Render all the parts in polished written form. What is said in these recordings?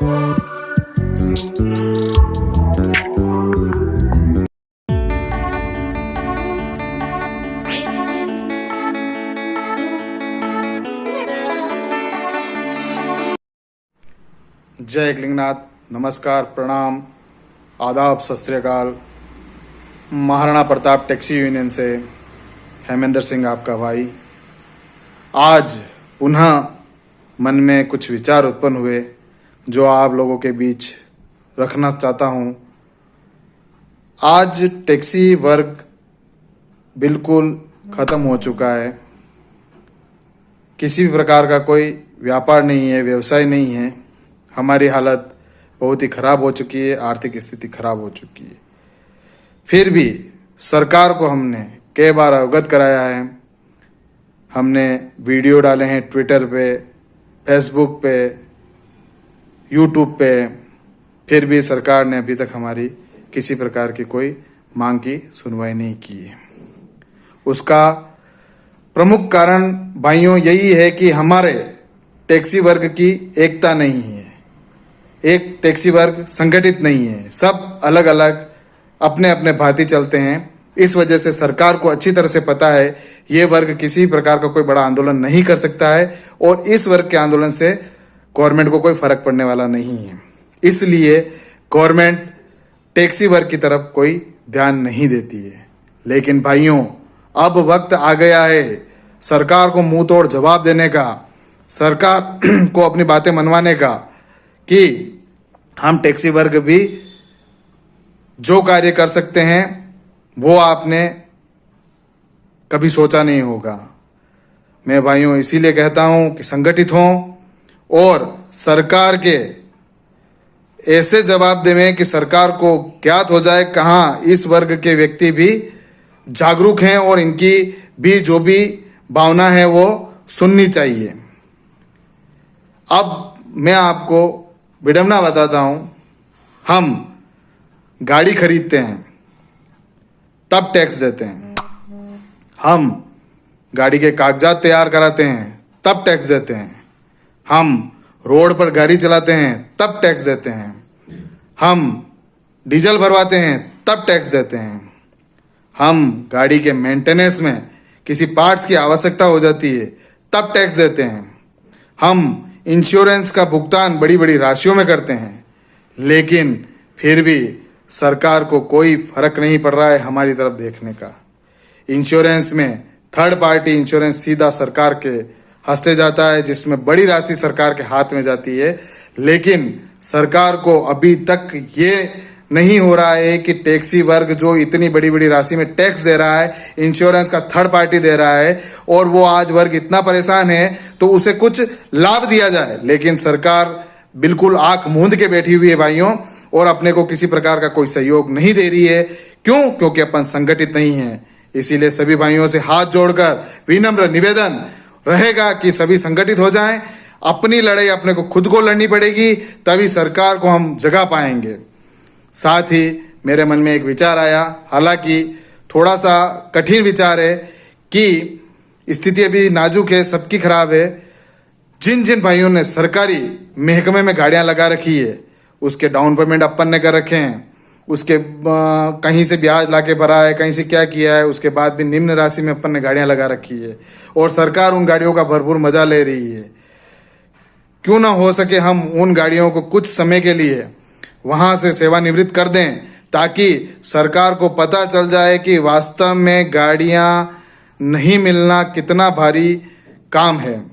जय एकलिंगनाथ, नमस्कार, प्रणाम, आदाब, सत श्री अकाल। महाराणा प्रताप टैक्सी यूनियन से हेमेंद्र सिंह आपका भाई। आज पुनः मन में कुछ विचार उत्पन्न हुए जो आप लोगों के बीच रखना चाहता हूँ। आज टैक्सी वर्ग बिल्कुल ख़त्म हो चुका है। किसी भी प्रकार का कोई व्यापार नहीं है, व्यवसाय नहीं है। हमारी हालत बहुत ही खराब हो चुकी है, आर्थिक स्थिति खराब हो चुकी है। फिर भी सरकार को हमने कई बार अवगत कराया है। हमने वीडियो डाले हैं ट्विटर पे, फेसबुक पे, यूट्यूब पे। फिर भी सरकार ने अभी तक हमारी किसी प्रकार की कोई मांग की सुनवाई नहीं की है। उसका प्रमुख कारण भाइयों यही है कि हमारे टैक्सी वर्ग की एकता नहीं है। एक टैक्सी वर्ग संगठित नहीं है, सब अलग अलग अपने अपने भांति चलते हैं। इस वजह से सरकार को अच्छी तरह से पता है ये वर्ग किसी प्रकार का कोई बड़ा आंदोलन नहीं कर सकता है और इस वर्ग के आंदोलन से गवर्नमेंट को कोई फर्क पड़ने वाला नहीं है। इसलिए गवर्नमेंट टैक्सी वर्ग की तरफ कोई ध्यान नहीं देती है। लेकिन भाइयों, अब वक्त आ गया है सरकार को मुंह तोड़ जवाब देने का, सरकार को अपनी बातें मनवाने का कि हम टैक्सी वर्ग भी जो कार्य कर सकते हैं वो आपने कभी सोचा नहीं होगा। मैं भाइयों इसीलिए कहता हूं कि संगठित हों और सरकार के ऐसे जवाब देवें कि सरकार को ज्ञात हो जाए कहाँ इस वर्ग के व्यक्ति भी जागरूक हैं और इनकी भी जो भी भावना है वो सुननी चाहिए। अब मैं आपको विडंबना बताता हूं। हम गाड़ी खरीदते हैं तब टैक्स देते हैं, हम गाड़ी के कागजात तैयार कराते हैं तब टैक्स देते हैं, हम रोड पर गाड़ी चलाते हैं तब टैक्स देते हैं, हम डीजल भरवाते हैं तब टैक्स देते हैं, हम गाड़ी के मेंटेनेंस में किसी पार्ट्स की आवश्यकता हो जाती है तब टैक्स देते हैं, हम इंश्योरेंस का भुगतान बड़ी बड़ी राशियों में करते हैं। लेकिन फिर भी सरकार को कोई फर्क नहीं पड़ रहा है हमारी तरफ देखने का। इंश्योरेंस में थर्ड पार्टी इंश्योरेंस सीधा सरकार के हंसते जाता है, जिसमें बड़ी राशि सरकार के हाथ में जाती है। लेकिन सरकार को अभी तक ये नहीं हो रहा है कि टैक्सी वर्ग जो इतनी बड़ी बड़ी राशि में टैक्स दे रहा है, इंश्योरेंस का थर्ड पार्टी दे रहा है और वो आज वर्ग इतना परेशान है तो उसे कुछ लाभ दिया जाए। लेकिन सरकार बिल्कुल आंख मूंद के बैठी हुई है भाइयों और अपने को किसी प्रकार का कोई सहयोग नहीं दे रही है। क्यों? क्योंकि अपन संगठित नहीं है। इसीलिए सभी भाइयों से हाथ जोड़कर विनम्र निवेदन रहेगा कि सभी संगठित हो जाएं। अपनी लड़ाई अपने को खुद को लड़नी पड़ेगी, तभी सरकार को हम जगा पाएंगे। साथ ही मेरे मन में एक विचार आया, हालांकि थोड़ा सा कठिन विचार है कि स्थिति अभी नाजुक है, सबकी खराब है। जिन जिन भाइयों ने सरकारी महकमे में गाड़ियां लगा रखी है उसके डाउन पेमेंट अपन ने कर रखे हैं, उसके कहीं से ब्याज लाके भरा है, कहीं से क्या किया है, उसके बाद भी निम्न राशि में अपन ने गाड़ियां लगा रखी है और सरकार उन गाड़ियों का भरपूर मजा ले रही है। क्यों ना हो सके हम उन गाड़ियों को कुछ समय के लिए वहां से सेवानिवृत्त कर दें, ताकि सरकार को पता चल जाए कि वास्तव में गाड़ियां नहीं मिलना कितना भारी काम है।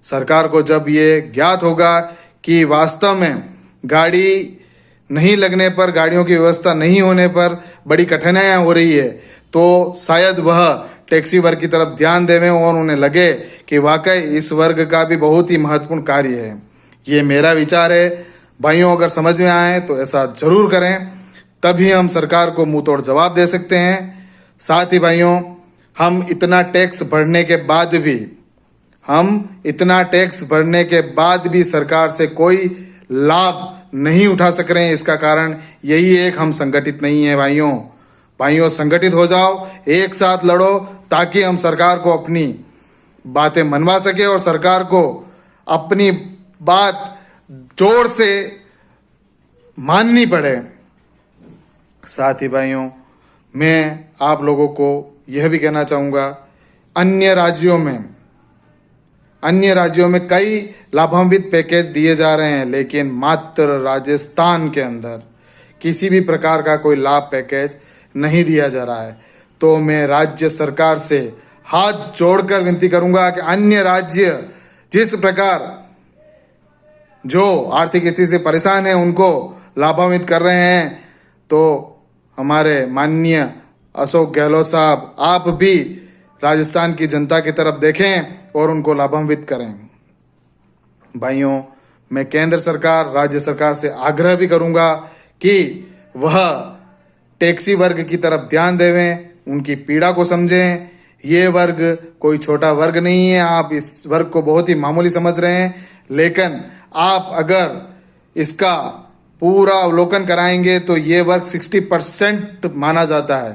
सरकार को जब ये ज्ञात होगा कि वास्तव में गाड़ी नहीं लगने पर, गाड़ियों की व्यवस्था नहीं होने पर बड़ी कठिनाइयां हो रही है, तो शायद वह टैक्सी वर्ग की तरफ ध्यान देवें और उन्हें लगे कि वाकई इस वर्ग का भी बहुत ही महत्वपूर्ण कार्य है। ये मेरा विचार है भाइयों, अगर समझ में आए तो ऐसा जरूर करें, तभी हम सरकार को मुंह तोड़ जवाब दे सकते हैं। साथ ही भाइयों, हम इतना टैक्स भरने के बाद भी सरकार से कोई लाभ नहीं उठा सक रहे हैं। इसका कारण यही है कि हम संगठित नहीं है। भाइयों संगठित हो जाओ, एक साथ लड़ो, ताकि हम सरकार को अपनी बातें मनवा सके और सरकार को अपनी बात जोर से माननी पड़े। साथ ही भाइयों, मैं आप लोगों को यह भी कहना चाहूंगा, अन्य राज्यों में कई लाभान्वित पैकेज दिए जा रहे हैं, लेकिन मात्र राजस्थान के अंदर किसी भी प्रकार का कोई लाभ पैकेज नहीं दिया जा रहा है। तो मैं राज्य सरकार से हाथ जोड़कर विनती करूंगा कि अन्य राज्य जिस प्रकार जो आर्थिक स्थिति से परेशान है उनको लाभान्वित कर रहे हैं, तो हमारे माननीय अशोक गहलोत साहब, आप भी राजस्थान की जनता की तरफ देखें और उनको लाभान्वित करें। भाइयों, मैं केंद्र सरकार, राज्य सरकार से आग्रह भी करूंगा कि वह टैक्सी वर्ग की तरफ ध्यान देवें, उनकी पीड़ा को समझें। ये वर्ग कोई छोटा वर्ग नहीं है, आप इस वर्ग को बहुत ही मामूली समझ रहे हैं, लेकिन आप अगर इसका पूरा अवलोकन कराएंगे तो ये वर्ग 60% माना जाता है।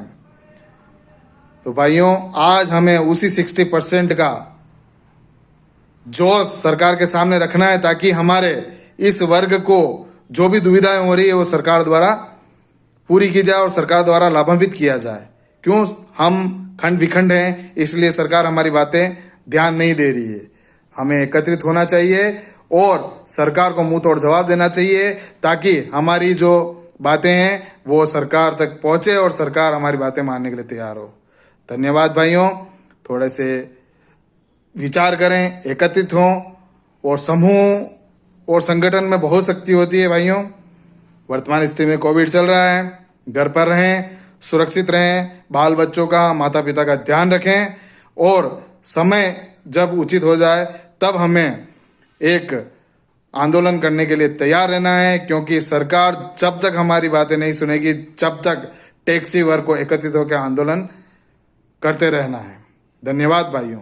तो भाइयों, आज हमें उसी 60% का जोश सरकार के सामने रखना है, ताकि हमारे इस वर्ग को जो भी दुविधाएं हो रही है वो सरकार द्वारा पूरी की जाए और सरकार द्वारा लाभान्वित किया जाए। क्यों? हम खंड विखंड हैं, इसलिए सरकार हमारी बातें ध्यान नहीं दे रही है। हमें एकत्रित होना चाहिए और सरकार को मुंह तोड़ जवाब देना चाहिए, ताकि हमारी जो बातें हैं वो सरकार तक पहुंचे और सरकार हमारी बातें मानने के लिए तैयार हो। धन्यवाद भाइयों। थोड़े से विचार करें, एकत्रित हों, और समूह और संगठन में बहुत शक्ति होती है भाइयों। वर्तमान स्थिति में कोविड चल रहा है, घर पर रहें, सुरक्षित रहें, बाल बच्चों का, माता पिता का ध्यान रखें, और समय जब उचित हो जाए तब हमें एक आंदोलन करने के लिए तैयार रहना है, क्योंकि सरकार जब तक हमारी बातें नहीं सुनेगी, जब तक टैक्सी वर्ग को एकत्रित होकर आंदोलन करते रहना है। धन्यवाद भाइयों।